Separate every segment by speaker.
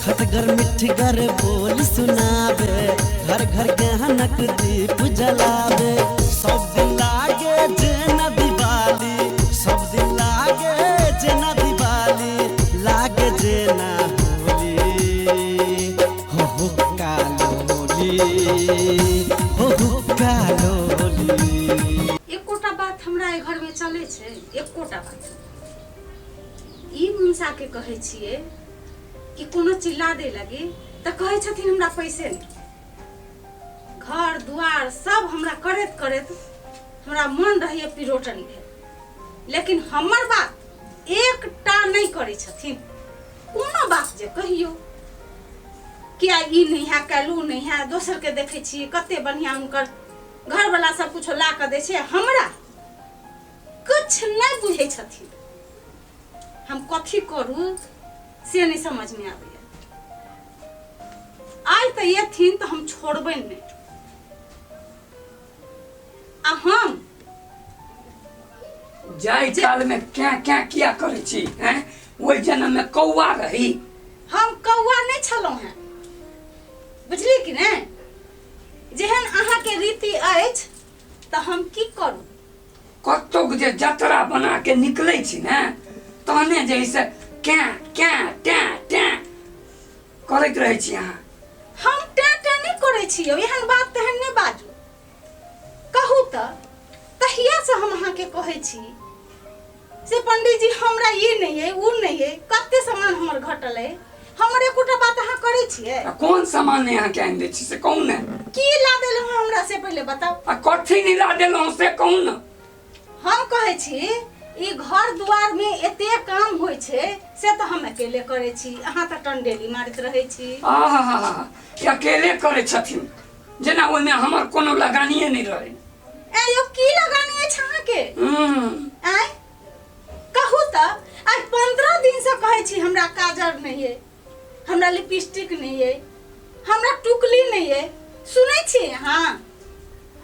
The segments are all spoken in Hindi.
Speaker 1: खटगर मिठगर बोल सुनावे, घर घर गहनक दीप जलावे। सब दिन लागे जेना दिवाली, सब दिन लागे जेना दिवाली, लागे जेना होली। हो कालोली, हो कालोली।
Speaker 2: एकोटा बात हमरा घर में चले छे, एकोटा बात ई मुंसा के कहे छिए कि कोनो चिल्ला दे लगे त कहे छथिन हमरा पैसे नहीं। घर दुआर सब हमरा करत करत हमरा मन रहिए पिरोटन भेल, लेकिन हमर बात एकटा नहीं करे छथिन। कोनो बात जे कहियो किया ई नहीं है, कैलू नहीं है, दोसर के देखे छी कते बढ़िया उनकर घर वाला सब कुछ ला के दे छे, हमरा कुछ नहीं बुझे छथिन। हम कथी करू से नहीं समझ में आवे। आज तो ये थीन तो हम छोड़बे नहीं। आ हम
Speaker 3: जाय काल में क्या क्या किया करे छी हैं? ओइ जन्म में कौआ रही।
Speaker 2: हम कौआ नहीं छलो हैं, बुझली कि नहीं? जेहन अहाँ के रीति अछि तो हम की करू?
Speaker 3: कतो जे जतरा बना के निकले छी ना, तहने जैसे क्या क्या टा टा करैत रहे छी अहाँ।
Speaker 2: हम टा नहीं करे छी, एहन बात तेहन नहीं बाजू। कहू त तहिया से हम अहाँ के कहे छी से पंडित जी हमरा ये नहीं है, उ नहीं है, कते सामान हमर घटल है, हमर एकोटा बात अहाँ करे छिए।
Speaker 3: कौन सामान यहाँ के आइन दे छी से कहू ना।
Speaker 2: की ला देलहुँ हमरा से पहले बताओ।
Speaker 3: आ कथी नहीं ला देलहुँ से कहू ना।
Speaker 2: हम कहे छी ई घर दुआर में एते काम होय छे से तो हम अकेले करे छी, अहाँ त टंडेली मारत रहे छी।
Speaker 3: आहा अकेले करे छथिन, जेना ओइ में हमर कोनो लगानिए नहीं रहे।
Speaker 2: ए यो की लगानी छ अहाँ के? आय कहू त आज 15 दिन से कहे छी हमरा काजर नहीं है, हमरा लिपस्टिक नहीं है, हमरा टुकली नहीं है, सुनै छी अहाँ?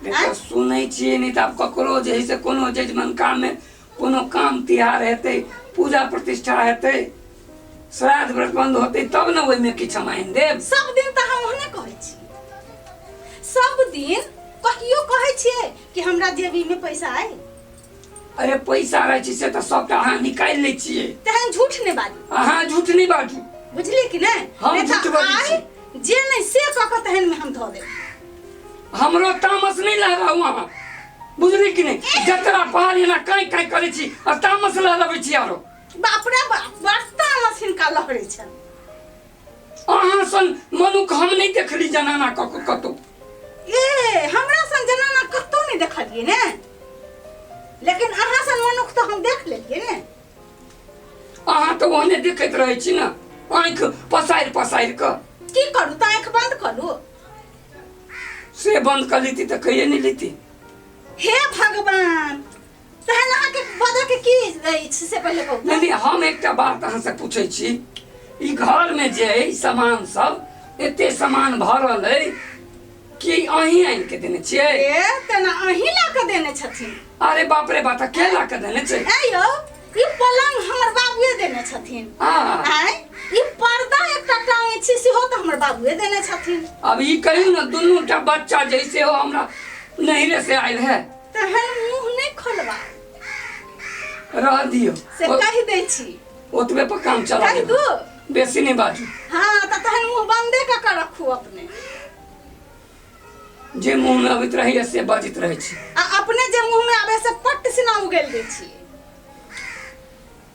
Speaker 3: देखो सुनै छी नहीं त अब ककरो जे से कोनो जजमन काम में कोनो काम तिहार हेते, पूजा प्रतिष्ठा हेते, श्राद्ध व्रत बंद होते तब न ओइ में किछ माइन देब।
Speaker 2: सब दिन त हम ओहने कहे छी, सब दिन कहियो कहे छिए कि हमरा जेबी में पैसा आए।
Speaker 3: अरे पैसा रहे छी से त सबटा अहाँ निकाल ले छिए।
Speaker 2: तहन झूठ नहीं बाजू।
Speaker 3: अहाँ झूठ नहीं बाजू,
Speaker 2: बुझली कि नहीं?
Speaker 3: हम झूठ बाजू छी।
Speaker 2: जे नहीं से कह तहन में हम धो देब।
Speaker 3: हमरो तामस नहीं लगाऊ अहाँ, बुझली कि नहीं? जतरा पहाड़ी ना काई काई करे छी आ तामस लगाबै छी आरो।
Speaker 2: बाप रे बाप, बड़ता मशीन का लहरे छ।
Speaker 3: अहाँ सन मनुख हम नहीं देखली जनाना कतो।
Speaker 2: ए हमरा सन जनाना कतो नहीं देखलिए ने, लेकिन अहाँ सन मनुख तो हम देख लेलिए ने।
Speaker 3: अहाँ तो ओहने देखैत रहे छी ना, आँख पसाइर पसाइर क।
Speaker 2: की करू त आँख बंद करू?
Speaker 3: से बंद कर लीती तो कहिए नहीं लीती।
Speaker 2: हे भगवान, तहन अहाँ के बजा के की से पहले कहू।
Speaker 3: नहीं हम एकटा बात अहाँ से पूछे छी, ई घर में जे है सामान सब एते सामान भरल है कि अहीं आइन के देने छिए?
Speaker 2: ए तना अहीं ला के देने छथिन।
Speaker 3: अरे बाप रे बात, के ला के देने छै?
Speaker 2: ए यो ई पलंग हमर बाबूए देने छथिन। आय ई पर्दा एकटा टांगे छी सेहो त हमर बाबूए देने छथिन।
Speaker 3: अब ई कहियो ना दुनूटा बच्चा जैसे हो हमरा नहिरे से आइल है।
Speaker 2: तहन मुंह नहीं खोलबा,
Speaker 3: रह दियो
Speaker 2: से कहि दै छी।
Speaker 3: ओतबे पर काम चला
Speaker 2: कहि दू,
Speaker 3: बेसी नहीं बाजू।
Speaker 2: हां त तहन मुंह बंदे क रखू अपने।
Speaker 3: जे मुंह में अबित रही से बाजित रहे छी,
Speaker 2: आ अपने जे मुंह में आबे से पट सिना उगल दै छी।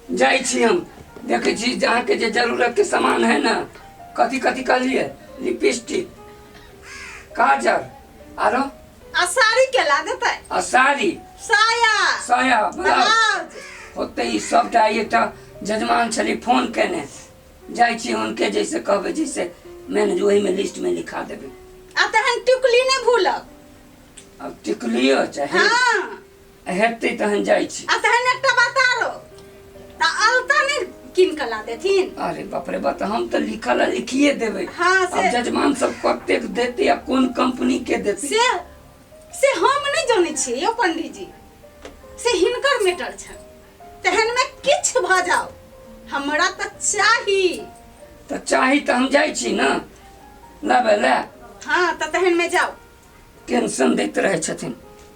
Speaker 3: जाई छी हम देखे छी जहाँ के जे जरूरत के सामान है ना, कथी कथी कहलिए, लिपस्टिक, काजर, आरो
Speaker 2: आ साड़ी के ला देतै,
Speaker 3: आ साड़ी,
Speaker 2: साया,
Speaker 3: साया,
Speaker 2: ब्लाउज
Speaker 3: होते ही सबटा। एकटा जजमान छली फोन केने, जाई छी उनके जैसे कहबे जैसे मैंने जो में लिस्ट में लिखा देबे।
Speaker 2: आ तहन टिकली नहीं भूलब।
Speaker 3: अब टिकलियो चाहे
Speaker 2: हां
Speaker 3: हेतै तहन जाई छी।
Speaker 2: आ तहन एकटा बात आरो त अलता नहीं किन के ला देथिन।
Speaker 3: अरे बाप रे बात, हम तो लिखल लिखिए देबे।
Speaker 2: हाँ,
Speaker 3: अब जजमान सब कते देते या कौन कंपनी के देते
Speaker 2: से हम नहीं जाने छी यो पंडित जी, से हिनकर मैटर छ। तहन में किछ भ जाओ हमरा त चाही
Speaker 3: तो चाही तो हम जाइ छी ना लाबे ला।
Speaker 2: हाँ तो तहन में जाओ।
Speaker 3: टेंशन दैत रहे छथिन।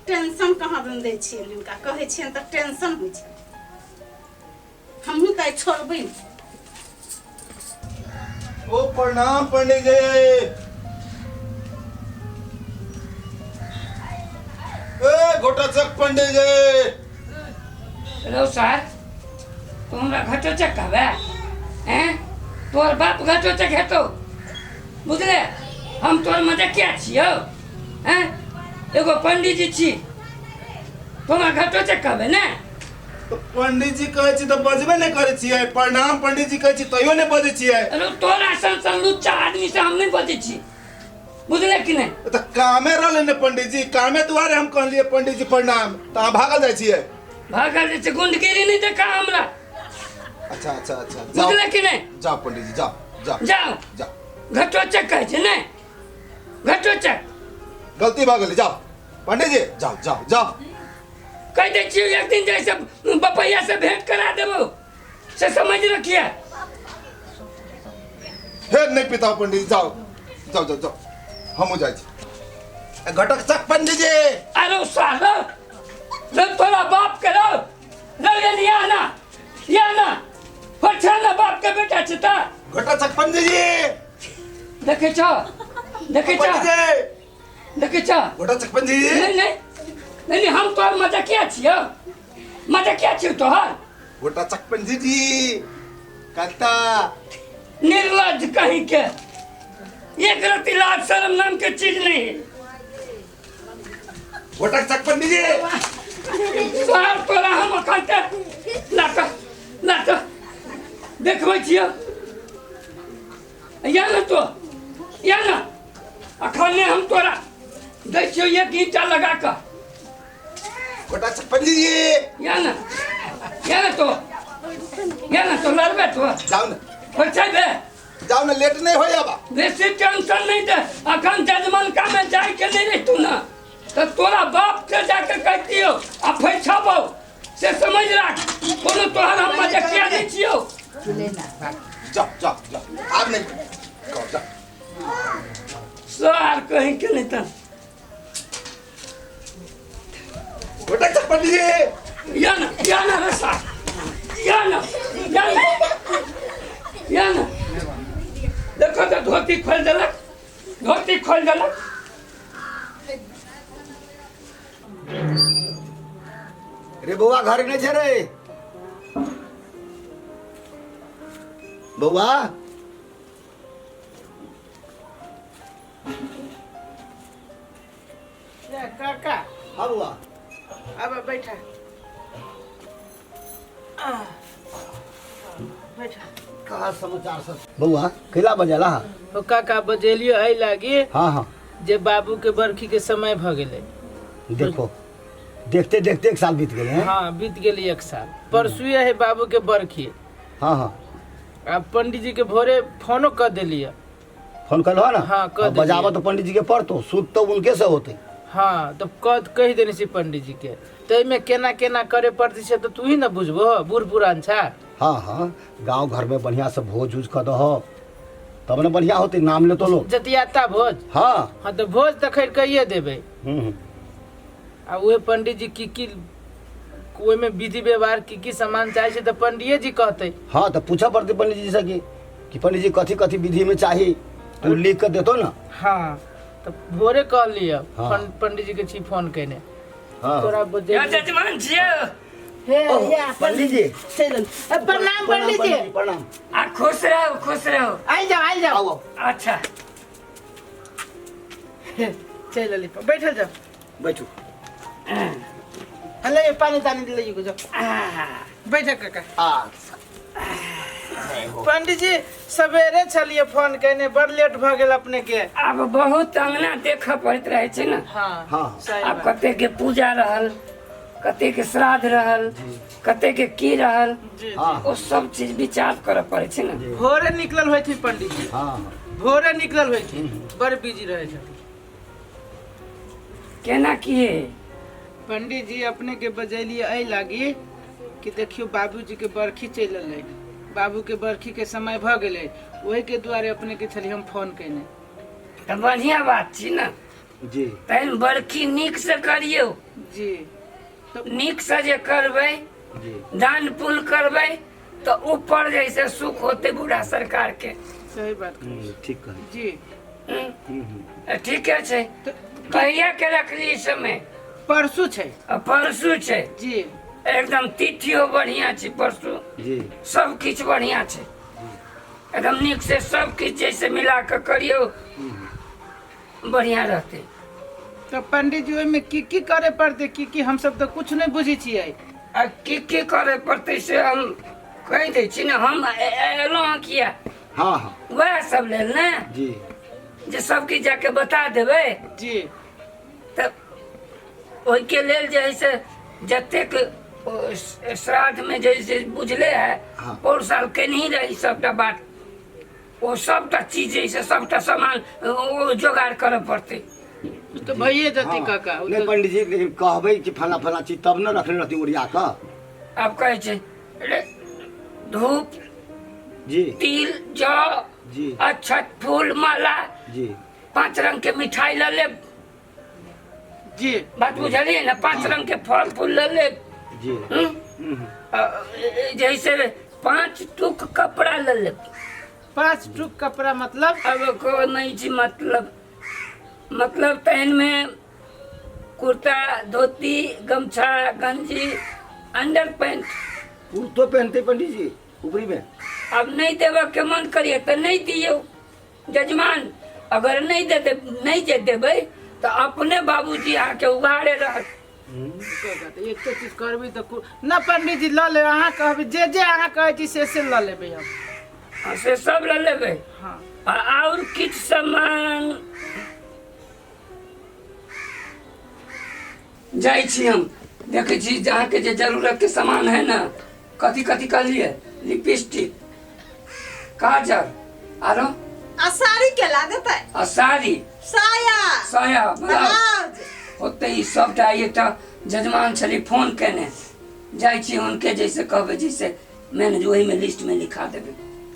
Speaker 2: टेंशन कहाँ दन दै छियै हिनका, कहै छियनि तऽ टेंशन होइ छै। हमहूँ तऽ छोड़बै।
Speaker 4: ओ प्रणाम पंडित जी। ए घोटाचक पंडित जी।
Speaker 3: लो सर तू हमरा घटोचक कहबे हैं? तोर बाप घटोचक हेतौ बुझले। हम तोर मजाकिया छियौ हैं? एगो पंडित जी छी तो हमरा घटोचक कहबे ने।
Speaker 4: तो पंडित जी कहै छी तऽ बजबे नहि करै छियै। प्रणाम पंडित जी कहै छी तैयो नहि बजै छियै।
Speaker 3: अरे तोरा सन लुच्चा आदमी से हम नहीं बजै छी बुझले कि नहीं।
Speaker 4: तऽ कामे रहलै ने पंडित जी, कामे दुआरे हम कहलियै पंडित जी प्रणाम, तऽ अहाँ भागल जाइ छियै।
Speaker 3: भागल जे छै गुंडगिरी नहीं देखा हमरा।
Speaker 4: अच्छा अच्छा अच्छा
Speaker 3: बुझले कि नहीं।
Speaker 4: जाओ पंडित जी जाओ जाओ
Speaker 3: जाओ
Speaker 4: जाओ।
Speaker 3: घटोचक कहै छै ने, घटोचक
Speaker 4: गलती भऽ गेलै। जाओ पंडित जी जाओ जाओ जाओ।
Speaker 3: कह दे छियै एक दिन जैसे बपैया से भेंट करा देबो से समझ रखिए।
Speaker 4: हे नहीं पिता पंडित जी जाओ जाओ जाओ जाओ। हमहूँ जाइ छी। घटक चक पंडित जी।
Speaker 3: अरे सालो लो तोरा बाप के लो ये या ना फछाना बाप के बेटा छै त।
Speaker 4: घटक चक पंडित जी।
Speaker 3: देखे छ
Speaker 4: पंडित जी।
Speaker 3: देखे छ।
Speaker 4: घटक चक पंडित जी।
Speaker 3: नहीं हम तोहर मजाकिया छियो, मजाकिया छियो तोहर।
Speaker 4: घोटा चक पंडित जी कहता
Speaker 3: निर्लज कहीं के एक रत्ती लाज शर्म नाम के चीज नहीं है।
Speaker 4: घोटा चक पंडित जी।
Speaker 3: सार तोरा हम अखन लाट देखबै छियो या ना तो या ना अखन हम तोरा दै छियो एक ईंटा लगा कऽ।
Speaker 4: घोटा चक पंडित जी।
Speaker 3: या ना तो लड़बे तो
Speaker 4: जाओ ना
Speaker 3: फछैबे।
Speaker 4: जाओ ना लेट नहीं होया बा।
Speaker 3: बेसी टेंशन नहीं दे। अखन जजमानका में जाय के नहीं रही तू ना तो तोरा बाप के जाके कहतियो आ फैछबो से समझ राख। कोनो तोहर हम मजाकिया नहीं छियो।
Speaker 4: जाओ जाओ जाओ आप नहीं कहो जाओ।
Speaker 3: सार कहीं के नहीं त
Speaker 4: घोटा चक पंडित जी।
Speaker 3: या ना रसा या ना देखो तो धोती खोल देलक।
Speaker 5: रे बउआ घर नहीं छे रे बउआ।
Speaker 6: काका
Speaker 5: हाँ बउआ।
Speaker 6: अब बैठा बैठा।
Speaker 5: का समाचार सब बउआ कैला बजेला।
Speaker 6: ओ काका बजेलियो आई लागी
Speaker 5: हाँ हाँ
Speaker 6: जे बाबू के बरखी के समय भ गेले।
Speaker 5: देखो देखते देखते एक साल बीत गए हैं।
Speaker 6: हाँ बीत गेली एक साल। परसुए है बाबू के बरखी।
Speaker 5: हाँ हाँ
Speaker 6: अब पंडित जी के भोरे फोनो कर दिलिए।
Speaker 5: फोन कर लो ना।
Speaker 6: हाँ, कर
Speaker 5: अब बजावा
Speaker 6: दिलिए।
Speaker 5: तो पंडित जी के पढ़तो सूद तो उनके से होते।
Speaker 6: हाँ तो कह देने से पंडित जी के तो में केना केना करे पड़ती से तो तू ही ना बुझबो बूढ़ पुरान छा।
Speaker 5: हाँ हाँ गांव घर में बढ़िया से भोज उज कर दो तब न बढ़िया होते नाम ले तो लोग।
Speaker 6: जतियाता भोज।
Speaker 5: हाँ
Speaker 6: हाँ तो भोज तो खैर कहिए देवे। आ उहे पंडित जी की ओहि में विधि व्यवहार की सामान चाहे से तो पंडित जी कहते।
Speaker 5: हाँ तो पूछा पड़ती पंडित जी से कि पंडित जी कथी कथी विधि में चाहिए तू लिख कर देतो ना।
Speaker 6: हाँ तो भोरे कह लिया।
Speaker 5: हाँ।
Speaker 6: पंडित जी के छी फोन कहने
Speaker 5: हाँ
Speaker 6: तोरा बजे
Speaker 3: या जजमान छियो।
Speaker 5: पंडित जी
Speaker 6: प्रणाम पंडित जी।
Speaker 5: प्रणाम।
Speaker 3: आ खुश रहो।
Speaker 6: आई जाओ
Speaker 5: आओ
Speaker 3: अच्छा
Speaker 6: चल ली बैठल जाओ
Speaker 5: बैठो।
Speaker 6: ले पानी तानी ले जाओ बैठा काका। पंडित जी सवेरे चलिए फोन कहने बड़ लेट भ गेल अपने के।
Speaker 3: अब बहुत अंगना देखा पड़त रहे छै ना।
Speaker 6: हाँ
Speaker 5: हाँ
Speaker 6: सही
Speaker 3: अब
Speaker 6: बात।
Speaker 3: कते के पूजा रहल, कते के श्राद्ध रहल, कते के की रहल,
Speaker 6: जी
Speaker 5: हाँ
Speaker 3: वो सब चीज विचार करे पड़े छै ना।
Speaker 6: भोरे निकलल हुई थी पंडित जी।
Speaker 5: हाँ
Speaker 6: भोरे निकलल हुई थी बड़ बिजी रहे थे
Speaker 3: केना किए
Speaker 6: पंडित जी अपने के बजैलिए आई लागी कि देखियो बाबूजी के बरखी चल रही। बाबू के बरखी के समय भ गेले, वही के द्वारे अपने के छली हम फोन केने।
Speaker 3: तो बढ़िया बात छी ना
Speaker 5: जी
Speaker 3: तहन बरखी नीक से करियो।
Speaker 6: जी
Speaker 3: नीक से जे करबै
Speaker 5: जी
Speaker 3: दान पुण्य करबै तो ऊपर जैसे सुख होते बूढ़ा सरकार के।
Speaker 6: सही बात
Speaker 5: ठीक कही
Speaker 6: जी।
Speaker 3: ठीके छै। कहिया के रखली समय?
Speaker 6: परसू छै।
Speaker 3: परसू छै
Speaker 6: जी
Speaker 3: एकदम तिथियो बढ़िया छै परसू,
Speaker 5: जी
Speaker 3: सब किछ बढ़िया छै एकदम नीक से सब किछ जैसे मिला के करियो बढ़िया रहते।
Speaker 6: तो पंडित जी में की करे पड़ते? की हम सब तो कुछ नहीं बुझी छियै।
Speaker 3: आ की करे पड़ते से हम कह दै छी ने। हम एलहुँ किया
Speaker 5: हाँ हाँ
Speaker 3: वह सब लेल ने
Speaker 5: जी
Speaker 3: जे सबके जाके बता देबै
Speaker 6: जी
Speaker 3: तब ओहिके लेल जे है से जतेक श्राद्ध में जैसे बुझले है
Speaker 5: हाँ।
Speaker 3: और साल केनही रही सबटा बात, वो सबटा चीज जैसे सबटा सामान वो जोगाड़ करे पड़ते।
Speaker 6: तो भैये जति
Speaker 5: हाँ।
Speaker 6: काका
Speaker 5: नहीं पंडित जी लेकिन कहबै कि फला फला चीज तब न रखले रहती ओरिया का।
Speaker 3: अब कहे छै धूप
Speaker 5: जी
Speaker 3: तिल जौ
Speaker 5: जी
Speaker 3: अक्षत फूल माला
Speaker 5: जी
Speaker 3: 5 रंग के मिठाई ले ले।
Speaker 6: जी
Speaker 3: बात बुझलिए ना? 5 रंग के फल फूल ले ले।
Speaker 5: जी
Speaker 3: जैसे 5 टुक कपड़ा ले ले।
Speaker 6: 5 टुक कपड़ा मतलब?
Speaker 3: अब को नहीं जी मतलब तहन में कुर्ता धोती गमछा गंजी अंडर पैंट।
Speaker 5: कुर्तो पहनते पंडित जी ऊपरी में?
Speaker 3: अब नहीं देवे के मन करिए तो नहीं दियो जजमान। अगर नहीं जे देवे तो अपने बाबूजी आके उघाड़े रहत।
Speaker 6: एक तो चीज करबी तो ना पंडित जी ल ले। अहाँ कहबे जे अहाँ कहे छी से ल लेबे हम।
Speaker 3: हाँ, से सब ले लेबे।
Speaker 6: हाँ
Speaker 3: और किछ सामान जाइ छी हम देखे छी जहाँ के जे जरूरत के सामान है ना। कथी कथी कहलिए? लिपस्टिक काजल आरो
Speaker 2: साड़ी के ला देते
Speaker 3: साड़ी साया
Speaker 2: ब्लाउज
Speaker 3: होते ही सबटा एकटा जजमान छली फोन केने जाइ छी उनके जैसे कहबे जैसे मैंने जो वही में लिस्ट में लिखा देबे।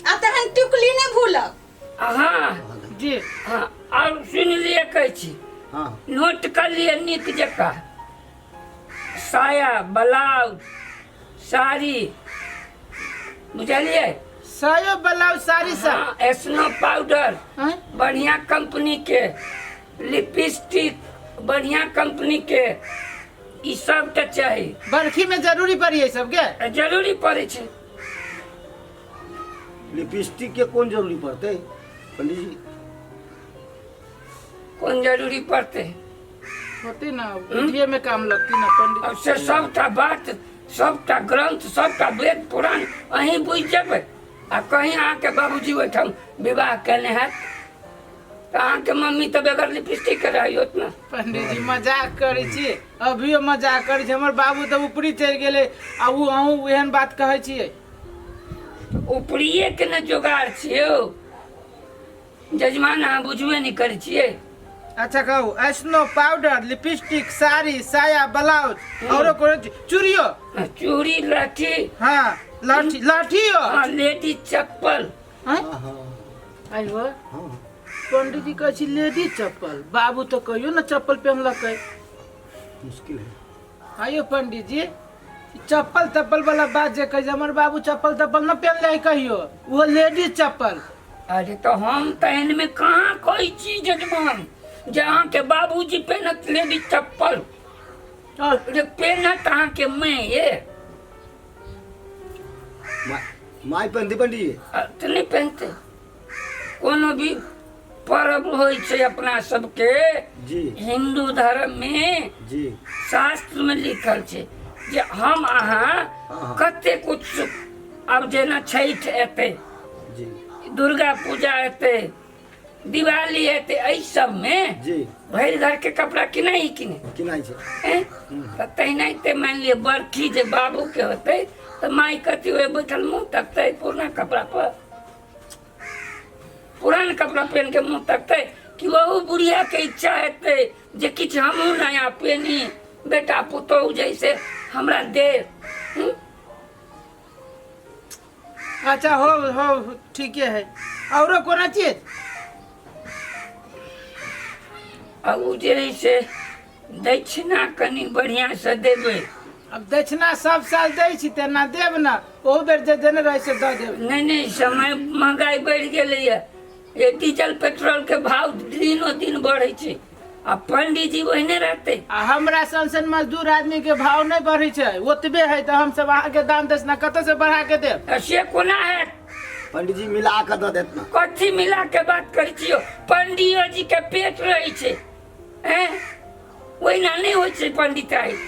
Speaker 2: आ तहन टिकुली नहीं भूलब।
Speaker 3: हाँ
Speaker 6: जी
Speaker 3: हाँ और सुन लिए कह छी
Speaker 5: हाँ
Speaker 3: नोट कर लिए निक जका साया ब्लाउज साड़ी बुझलिए?
Speaker 6: सायो ब्लाउज साड़ी सब।
Speaker 3: हाँ, स्नो पाउडर
Speaker 6: हैं?
Speaker 3: बढ़िया कंपनी के, लिपस्टिक बढ़िया कंपनी के, ई सब तो चाहिए।
Speaker 6: बरखी में जरूरी पड़ी है सबके?
Speaker 3: जरूरी पड़े छे।
Speaker 5: लिपस्टिक के कौन जरूरी पड़ते पंडित जी?
Speaker 3: कौन जरूरी पड़ते?
Speaker 6: होती ना बुद्धिये में काम लगती ना पंडित।
Speaker 3: अब से सबटा बात सबटा ग्रंथ सबटा वेद पुराण अहीं बुझ जेबै। आ कहीं आके बाबूजी ओहिठाम विवाह केने है तो अहाँके मम्मी तो बगैर लिपस्टिक के रही होत ना।
Speaker 6: पंडित जी मजाक करे छी, अभियो मजाक करे छी। हमर बाबू तो ऊपरी चढ़ गेले आ उ अहूँ एहन बात कहे छियै।
Speaker 3: ऊपरिये के न जोगाड़ छियै जजमान, अहाँ बुझबे नहीं करे छियै।
Speaker 6: अच्छा कहू स्नो पाउडर लिपस्टिक साड़ी साया ब्लाउज और चूड़ियो?
Speaker 3: चूड़ी लाठी
Speaker 6: हाँ लाठियो?
Speaker 3: हाँ लेडी चप्पल।
Speaker 6: आइयो पंडित जी कहे छी लेडी चप्पल, बाबू तो कहियो ना चप्पल पहनलकै।
Speaker 5: मुश्किल है।
Speaker 6: आइयो पंडित जी चप्पल तप्पल वाला बात जे कहे हमर बाबू चप्पल तप्पल न पहनले कहियो, वो लेडी चप्पल।
Speaker 3: अरे तो हम तहन में कहाँ कोई चीज जजमान जहाँ के बाबूजी पहनत लेडी चप्पल अरे पहनत अहाँ के मैं ये
Speaker 5: माई पहनती पंडित जी?
Speaker 3: तो नहीं पहनते। कोनो भी पर्व होई छे अपना सबके
Speaker 5: जी
Speaker 3: हिंदू धर्म में
Speaker 5: जी
Speaker 3: शास्त्र में लिखल छे जे हम अहाँ कते कुछ अब जेना छठ एते
Speaker 5: जी
Speaker 3: दुर्गा पूजा एते दिवाली एते एहि सब में
Speaker 5: जी
Speaker 3: भरि घर के कपड़ा किनाई किने
Speaker 5: किनाई छै।
Speaker 3: तो तहिनाते मान लिये बरखी जे बाबू के होते तो माई कथी हुए बैठल मुंह तकते पुराना कपड़ा पर, पुरान कपड़ा पहन के मुंह तकते कि वहू बुढ़िया के इच्छा हेते जे किछ हमहू नया पहनी बेटा पुतोहू जैसे हमरा दे।
Speaker 6: अच्छा हो ठीके है। औरो कोनो चीज?
Speaker 3: अब उ जे है से दक्षिणा कनी बढ़िया से देबै।
Speaker 6: अब दक्षिणा सब साल दै छी तेना देब ना, ओहू बेर जे देने रहे से दऽ देब।
Speaker 3: नहीं समय महंगाई बढ़ गेलैया, ये डीजल पेट्रोल के भाव दिनो दिन बढ़े छै, आ पंडित जी ओहने रहते।
Speaker 6: आ हमरा संसन मजदूर आदमी के भाव नहीं बढ़े छै, ओतबे है तो हम सब अहाँ के दाम दक्षिणा कतऽ से बढ़ा के देब?
Speaker 3: से कोना है?
Speaker 5: पंडित जी मिला के दऽ देत ना।
Speaker 3: कथी मिला के बात करै छियो? पंडियो जी के पेट रहे छै, हैं? ओहिना नहीं होइ छै पंडिताई।